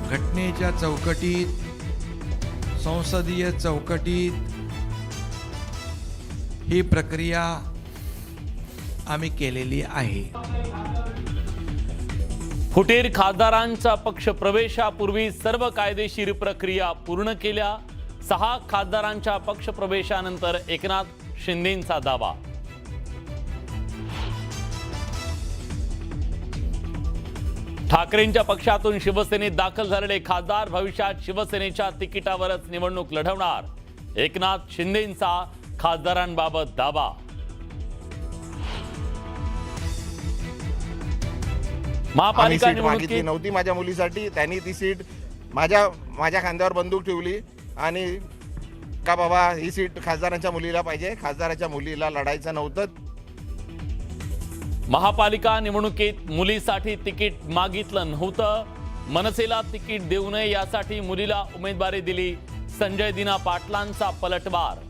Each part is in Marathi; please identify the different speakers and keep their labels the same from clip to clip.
Speaker 1: घटनेच्या चौकटीत, संसदीय चौकटीत ही प्रक्रिया आम्ही केलेली आहे।
Speaker 2: फुटीर खासदारांचा पक्ष प्रवेशापूर्वी सर्व कायदेशीर प्रक्रिया पूर्ण केल्या। 6 खासदारांच्या पक्ष प्रवेशानंतर एकनाथ शिंदेंचा दावा। ठाकरेंच्या पक्षातून शिवसेनेत दाखल झालेले खासदार भविष्यात शिवसेनेच्या तिकिटावरच निवडणूक लढवणार। एकनाथ शिंदेंचा खासदारांबाबत दावा।
Speaker 3: महापालिका निवडणुकीत नव्हती माझ्या मुलीसाठी, त्यांनी ती सीट माझ्या खांद्यावर बंदूक ठेवली आणि का बाबा ही सीट खासदारांच्या मुलीला पाहिजे, खासदाराच्या मुलीला लढायचं नव्हतं।
Speaker 2: महापालिका निवडणुकीत मुलीसाठी तिकीट मागितलं नव्हतं, मनसेला तिकीट देऊ नये यासाठी मुलीला उमेदवारी दिली। संजय दिना पाटलांचा पलटवार।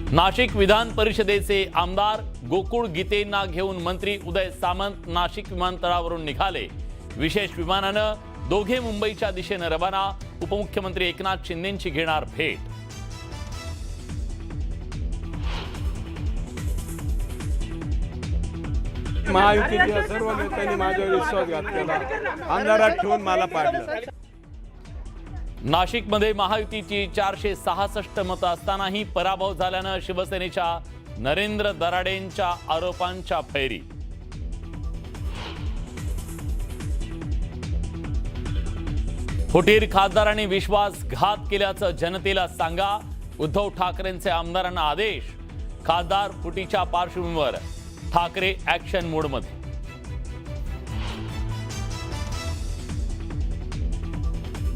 Speaker 2: नाशिक विधान परिषदेचे आमदार गोकुळ गीतेंना घेऊन मंत्री उदय सामंत नाशिक विमानतळावरून निघाले। विशेष विमानानं दोघे मुंबईच्या दिशेने रवाना। उपमुख्यमंत्री एकनाथ शिंदेंची घेणार भेट।
Speaker 4: महायुतीच्या सर्व नेत्यांनी माझ्यावर विश्वासघात केला, अंधारात ठेवून मला पाडलं।
Speaker 2: नाशिकमध्ये महायुतीची 466 मतं असतानाही पराभव झाल्यानं शिवसेनेच्या नरेंद्र दराडेंच्या आरोपांच्या फैरी। फुटीर खासदारांनी विश्वासघात केल्याचं जनतेला सांगा। उद्धव ठाकरेंचे आमदारांना आदेश। खासदार फुटीच्या पार्श्वभूमीवर ठाकरे ऍक्शन मोडमध्ये।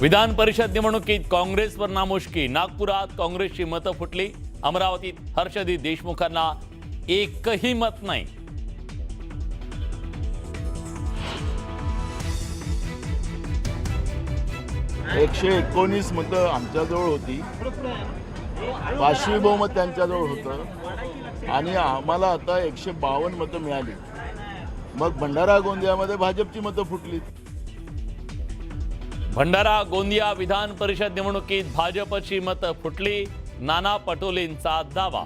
Speaker 2: विधान परिषद निवडणुकीत काँग्रेसवर नामुष्की। नागपुरात काँग्रेसची मतं फुटली। अमरावतीत हर्षदीप देशमुखांना एकही मत नाही।
Speaker 5: एकशे 19 मतं आमच्याजवळ होती, 500 बहुमत त्यांच्याजवळ होतं आणि आम्हाला आता 152 मतं मिळाली। मग भंडारा गोंदियामध्ये भाजपची मतं फुटली।
Speaker 2: भंडारा गोंदिया विधान परिषद निवडणुकीत भाजपची मतं फुटली। नाना पटोलेंचा दावा।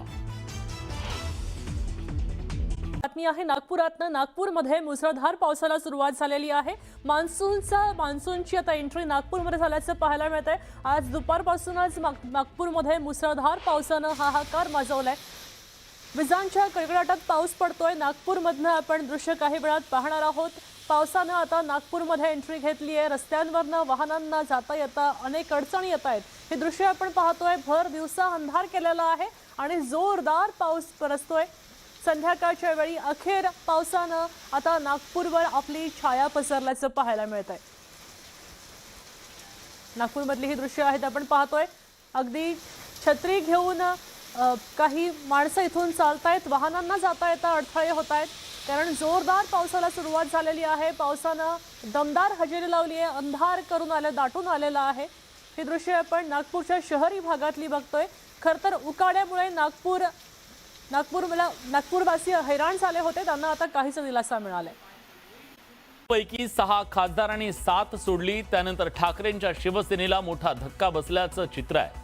Speaker 6: बातमी आहे नागपुरातनं। नागपूरमध्ये मुसळधार पावसाला सुरुवात झालेली आहे। मान्सूनची आता एंट्री नागपूरमध्ये झाल्याचं पाहायला मिळतंय। आज दुपारपासूनच नागपूरमध्ये मुसळधार पावसानं हाहाकार माजवलाय। विजांच्या कडकडाटात पाऊस पडतोय। नागपूरमधनं आपण दृश्य काही वेळात पाहणार आहोत। पावसानं आता नागपूरमध्ये एंट्री घेतली आहे। रस्त्यांवरनं वाहनांना जाता येता अनेक अडचणी येत आहेत। हे दृश्य आपण पाहतोय। भर दिवसा अंधार केलेला आहे आणि जोरदार पाऊस बरसतोय। संध्याकाळच्या वेळी अखेर पावसानं आता नागपूरवर आपली छाया पसरल्याचं पाहायला मिळतंय। नागपूरमधली ही दृश्य आहेत आपण पाहतोय। अगदी छत्री घेऊन काही माणसं इथून चालतायत, वाहनांना जाता येता अडथळे होत आहेत, कारण जोरदार पावसाला सुरुवात झालेली आहे। पावसानं दमदार हजेरी लावली आहे। अंधार करून दाटून आलेला आहे। हे दृश्य आपण नागपूरच्या शहरी भागातली बघतोय। खरं तर उकाड्यामुळे नागपूरवासी हैराण झाले होते, त्यांना आता काहीच दिलासा मिळालाय।
Speaker 2: पैकी 6 खासदारांनी साथ सोडली, त्यानंतर ठाकरेंच्या शिवसेनेला मोठा धक्का बसल्याचं चित्र आहे।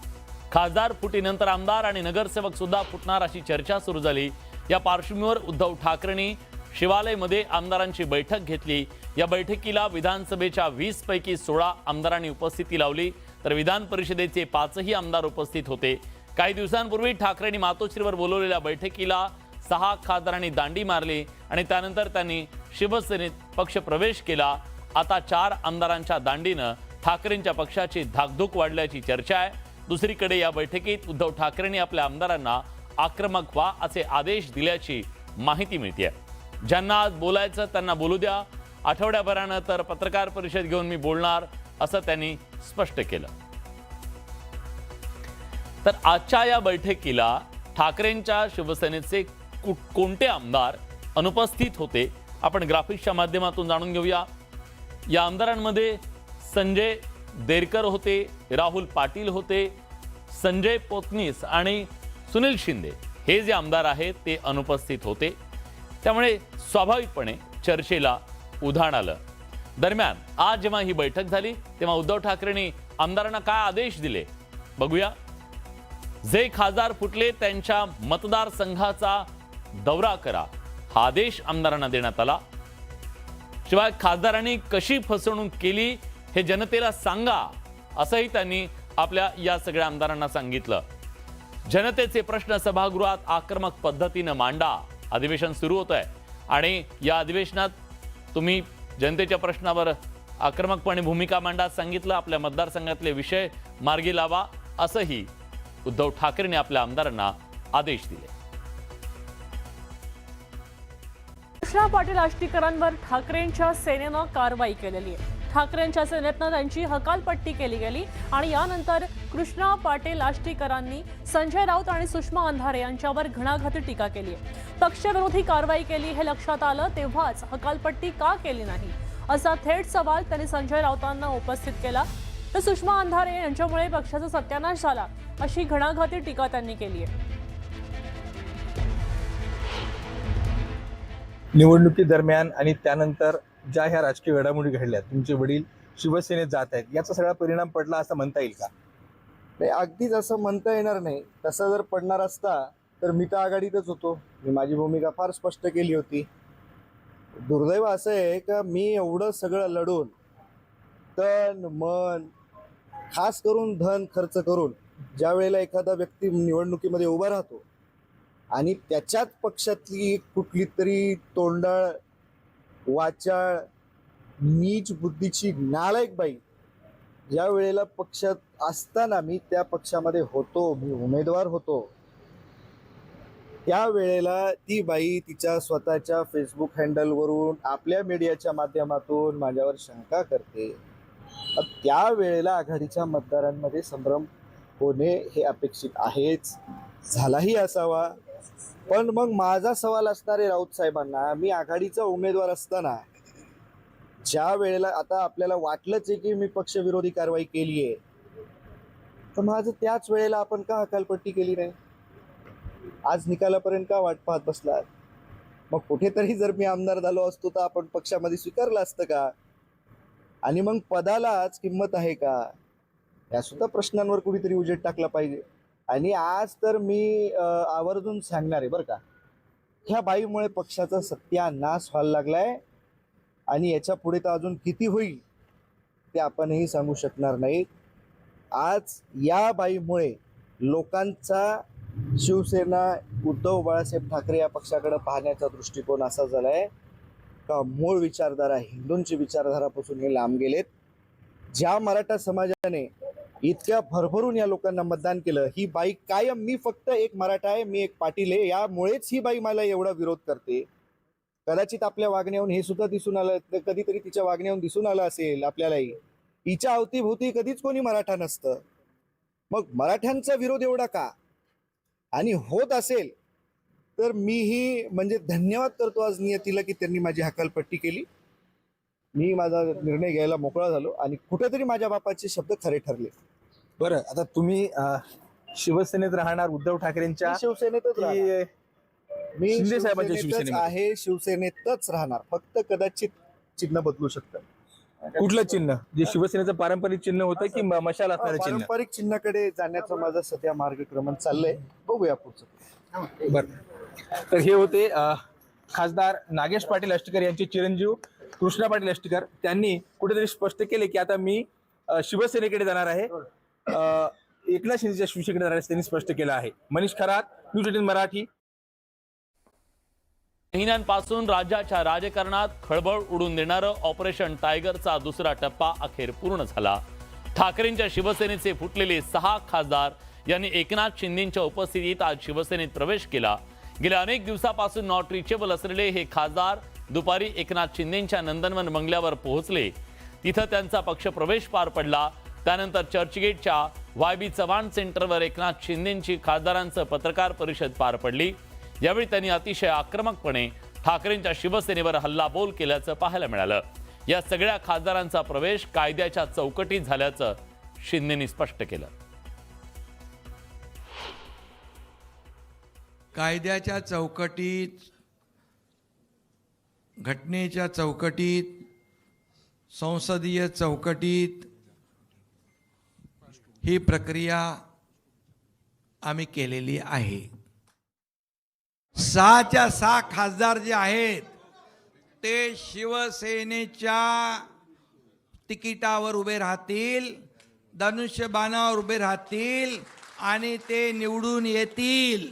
Speaker 2: खासदार फुटीनंतर आमदार आणि नगरसेवक सुद्धा फुटणार अशी चर्चा सुरू झाली। या पार्श्वभूमीवर उद्धव ठाकरेंनी शिवालयमध्ये आमदारांची बैठक घेतली। या बैठकीला विधानसभेच्या 20 पैकी 16 आमदारांनी उपस्थिती लावली, तर विधान परिषदेचे 5ही आमदार उपस्थित होते। काही दिवसांपूर्वी ठाकरेंनी मातोश्रीवर बोलवलेल्या बैठकीला 6 खासदारांनी दांडी मारली आणि त्यानंतर त्यांनी शिवसेनेत पक्ष प्रवेश केला। आता 4 आमदारांच्या दांडीनं ठाकरेंच्या पक्षाची धाकधूक वाढल्याची चर्चा आहे। दुसरीकडे या बैठकीत उद्धव ठाकरेंनी आपल्या आमदारांना आक्रमक व्हा असे आदेश दिल्याची माहिती मिळते। ज्यांना आज बोलायचं त्यांना बोलू द्या, आठवड्याभरानं तर पत्रकार परिषद घेऊन मी बोलणार असं त्यांनी स्पष्ट केलं। तर आजच्या या बैठकीला ठाकरेंच्या शिवसेनेचे कोणते आमदार अनुपस्थित होते आपण ग्राफिक्सच्या माध्यमातून जाणून घेऊया। या आमदारांमध्ये संजय देरकर होते, राहुल पाटील होते, संजय पोतनीस आणि सुनील शिंदे हे जे आमदार आहेत ते अनुपस्थित होते। त्यामुळे स्वाभाविकपणे चर्चेला उधाण आलं. दरम्यान आज जेव्हा ही बैठक झाली तेव्हा उद्धव ठाकरेंनी आमदारांना काय आदेश दिले बघूया. जे खासदार फुटले त्यांच्या मतदारसंघाचा दौरा करा, हा आदेश आमदारांना देण्यात आला. शिवाय खासदारांनी कशी फसवणूक केली हे जनतेला सांगा, असंही त्यांनी आपल्या या सगळ्या आमदारांना सांगितलं. जनतेचे प्रश्न सभागृहात आक्रमक पद्धतीनं मांडा. अधिवेशन सुरू होत आहे आणि या अधिवेशनात तुम्ही जनतेच्या प्रश्नावर आक्रमकपणे भूमिका मांडा सांगितलं. आपल्या मतदारसंघातले विषय मार्गी लावा, असंही उद्धव ठाकरेंनी आपल्या आमदारांना आदेश दिले.
Speaker 6: कृष्णा पाटील आष्टीकरांवर ठाकरेंच्या सेनेनं कारवाई केलेली आहे. ठाकरेंच्या सेनेतनं त्यांची हकालपट्टी केली गेली आणि यानंतर कृष्णा पाटील आष्टीकरांनी संजय राऊत आणि सुषमा अंधारे यांच्यावर घणाघाती टीका केली आहे. पक्षविरोधी कारवाई केली हे लक्षात आलं तेव्हाच हकालपट्टी का केली नाही, असा थेट सवाल त्यांनी संजय राऊतांना उपस्थित केला. तर सुषमा अंधारे यांच्यामुळे पक्षाचा सत्यानाश झाला, अशी घणाघाती टीका त्यांनी केली आहे.
Speaker 7: निवडणुकीदरम्यान आणि त्यानंतर ज्या ह्या राजकीय घडामोडी घडल्या, तुमचे वडील शिवसेनेत जात आहेत, याचा सगळा परिणाम पडला असं म्हणता येईल का?
Speaker 8: नाही, अगदीच असं म्हणता येणार नाही. तसं जर पडणार असता तर मी तर आघाडीतच होतो. मी माझी भूमिका फार स्पष्ट केली होती. दुर्दैव असं आहे का मी एवढं सगळं लढून तन मन खास करून धन खर्च करून ज्या वेळेला एखादा व्यक्ती निवडणुकीमध्ये उभा राहतो आणि त्याच्यात पक्षातली कुठली तरी तोंडाळ वाचाळ नीच बुद्धीची नालायक बाई ज्या वेळेला पक्षात असताना मी त्या पक्षामध्ये होतो, मी उमेदवार होतो, त्या वेळेला ती बाई तिच्या स्वतःच्या फेसबुक हँडलवरून आपल्या मीडियाच्या माध्यमातून माझ्यावर शंका करते. त्या वेळेला आघाडीच्या मतदारांमध्ये संभ्रम होणे हे अपेक्षित आहेच, झालाही असावा. पण मग माझा सवाल असणार आहे राऊत साहेबांना, मी आघाडीचा उमेदवार असताना ज्या वेळेला आता आपल्याला वाटलंच आहे की मी पक्षविरोधी कारवाई केली आहे, तर माझं त्याच वेळेला आपण का हकालपट्टी केली नाही? आज निकालापर्यंत का वाट पाहत बसलात? मग कुठेतरी जर मी आमदार झालो असतो तर आपण पक्षामध्ये स्वीकारलं असतं का? आणि मग पदालाच किंमत आहे का? या सुद्धा प्रश्नांवर कुठेतरी उजेड टाकला पाहिजे. आणि आज तर मी आवर्जून सांगणार आहे बरं का, ह्या बाईमुळे पक्षाचा सत्यानाश व्हायला लागलाय आणि याच्या पुढे तर अजून किती होईल ते आपणही सांगू शकणार नाही. आज या बाईमुळे लोकांचा शिवसेना उद्धव बाळासाहेब ठाकरे या पक्षाकडे पाहण्याचा दृष्टिकोन असा झालाय का मूळ विचारधारा हिंदूंची विचारधारापासून हे लांब गेलेत. ज्या मराठा समाजाने इतक्या भरभरून या लोकांना मतदान केलं, ही बाई कायम मी फक्त एक मराठा आहे, मी एक पाटील आहे, यामुळेच ही बाई मला एवढा विरोध करते. कदाचित आपल्या वागण्याहून हे सुद्धा दिसून आलं, कधीतरी तिच्या वागण्याहून दिसून आलं असेल आपल्यालाही, हिच्या अवतीभोवती कधीच कोणी मराठा नसतं. मग मराठ्यांचा विरोध एवढा का? आणि होत असेल तर मीही म्हणजे धन्यवाद करतो आज नियतीला की त्यांनी माझी हकालपट्टी केली. मी माझा निर्णय घ्यायला मोकळा झालो आणि कुठेतरी माझ्या बापाचे शब्द खरे ठरले.
Speaker 7: बरं, आता तुम्ही शिवसेनेत राहणार उद्धव ठाकरेंच्या,
Speaker 8: शिवसेनेतच राहणार. मी
Speaker 7: शिंदे साहेबांच्या
Speaker 8: शिवसेनेतच
Speaker 7: शिवसेनेमध्ये
Speaker 8: आहे, शिवसेनेतच राहणार. फक्त कदाचित चिन्ह बदलू शकतं.
Speaker 7: कुठलं चिन्ह? जे शिवसेनेचं पारंपरिक चिन्ह होतं की मशाल असणारं चिन्ह?
Speaker 8: पारंपरिक चिन्हाकडे जाण्याचा माझा सध्या मार्गक्रमण चाललंय, बघूया पुढचं.
Speaker 7: बरं, तर हे होते खासदार नागेश पाटील आष्टीकर यांचे चिरंजीव कृष्णा पाटील आष्टीकर. त्यांनी कुठेतरी स्पष्ट केले की आता मी शिवसेनेकडे जाणार आहे, एकनाथ शिंदेच्या शिवसेनेकडे जाणार आहे, त्यांनी स्पष्ट केलं आहे. मनीष खरात, न्यूज 18 मराठी.
Speaker 2: महिन्यांपासून राज्याच्या राजकारणात खळबळ उडून देणारं ऑपरेशन टायगरचा दुसरा टप्पा अखेर पूर्ण झाला. ठाकरेंच्या शिवसेनेचे फुटलेले 6 खासदार यांनी एकनाथ शिंदेंच्या उपस्थितीत आज शिवसेनेत प्रवेश केला. गेल्या अनेक दिवसापासून नॉट रिचेबल असलेले हे खासदार दुपारी एकनाथ शिंदेंच्या नंदनवन बंगल्यावर पोहोचले. तिथं त्यांचा पक्ष प्रवेश पार पडला. त्यानंतर चर्चगेटच्या वाय.बी. चव्हाण सेंटरवर एकनाथ शिंदेंची खासदारांचं पत्रकार परिषद पार पडली. यावेळी त्यांनी अतिशय आक्रमकपणे ठाकरेंच्या शिवसेनेवर हल्लाबोल केल्याचं पाहायला मिळालं. या सगळ्या खासदारांचा प्रवेश कायद्याच्या चौकटीत झाल्याचं शिंदेंनी स्पष्ट केलं.
Speaker 1: कायद्याच्या चौकटीत घटनेच्या चौकटीत, संसदीय चौकटीत ही प्रक्रिया आम्ही केलेली आहे. 6च्या 6 खासदार जे आहेत ते शिवसेनेच्या तिकिटावर उभे राहतील, धनुष्यबाणावर उभे राहतील आणि ते निवडून येतील.